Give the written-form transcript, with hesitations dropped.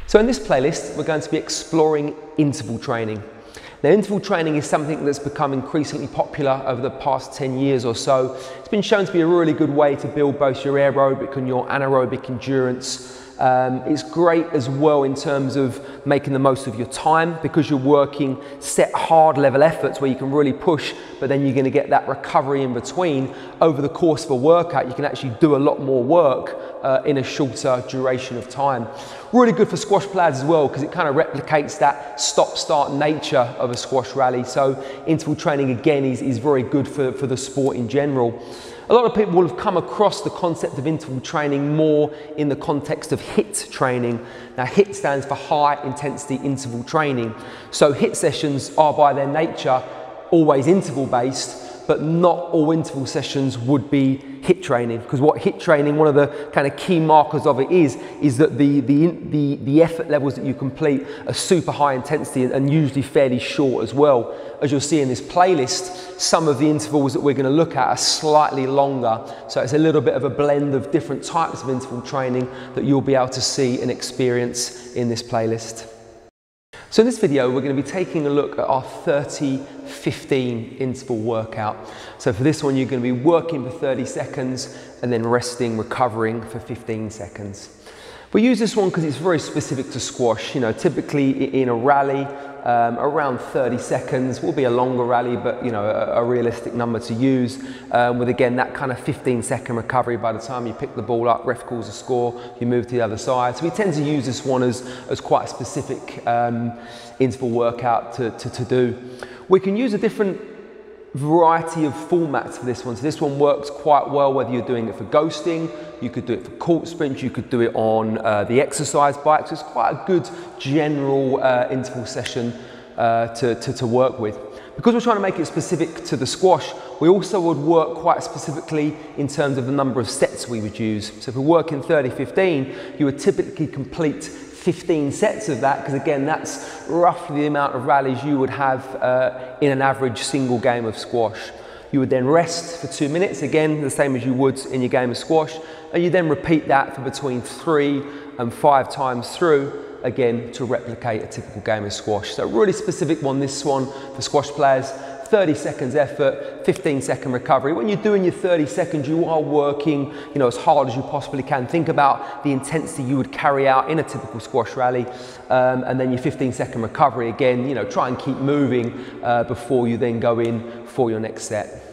So in this playlist, we're going to be exploring interval training. Now, interval training is something that's become increasingly popular over the past 10 years or so. It's been shown to be a really good way to build both your aerobic and your anaerobic endurance. It's great as well in terms of making the most of your time, because you're working set hard level efforts where you can really push, but then you're going to get that recovery in between. Over the course of a workout, you can actually do a lot more work in a shorter duration of time. Really good for squash players as well, because it kind of replicates that stop-start nature of a squash rally. So interval training again is very good for the sport in general. A lot of people will have come across the concept of interval training more in the context of HIIT training. Now, HIIT stands for high intensity interval training. So HIIT sessions are by their nature always interval based, but not all interval sessions would be HIIT training, because what HIIT training, one of the kind of key markers of it is that the effort levels that you complete are super high intensity and usually fairly short as well. As you'll see in this playlist, some of the intervals that we're going to look at are slightly longer, so it's a little bit of a blend of different types of interval training that you'll be able to see and experience in this playlist. So in this video, we're going to be taking a look at our 30-15 interval workout. So for this one, you're going to be working for 30 seconds and then resting, recovering for 15 seconds. We use this one because it's very specific to squash. You know, typically in a rally, around 30 seconds will be a longer rally, but you know, a realistic number to use, with again that kind of 15-second recovery by the time you pick the ball up, ref calls a score, you move to the other side. So we tend to use this one as quite a specific interval workout to do. We can use a different variety of formats for this one. So this one works quite well whether you're doing it for ghosting, you could do it for court sprints, you could do it on the exercise bike. So it's quite a good general interval session to work with. Because we're trying to make it specific to the squash, we also would work quite specifically in terms of the number of sets we would use. So if we're working 30-15, you would typically complete 15 sets of that, because again, that's roughly the amount of rallies you would have in an average single game of squash. You would then rest for 2 minutes, again, the same as you would in your game of squash, and you then repeat that for between 3 and 5 times through, again, to replicate a typical game of squash. So a really specific one, this one, for squash players. 30 seconds effort, 15-second recovery. When you're doing your 30 seconds, you are working, you know, as hard as you possibly can. Think about the intensity you would carry out in a typical squash rally, and then your 15-second recovery again. You know, try and keep moving before you then go in for your next set.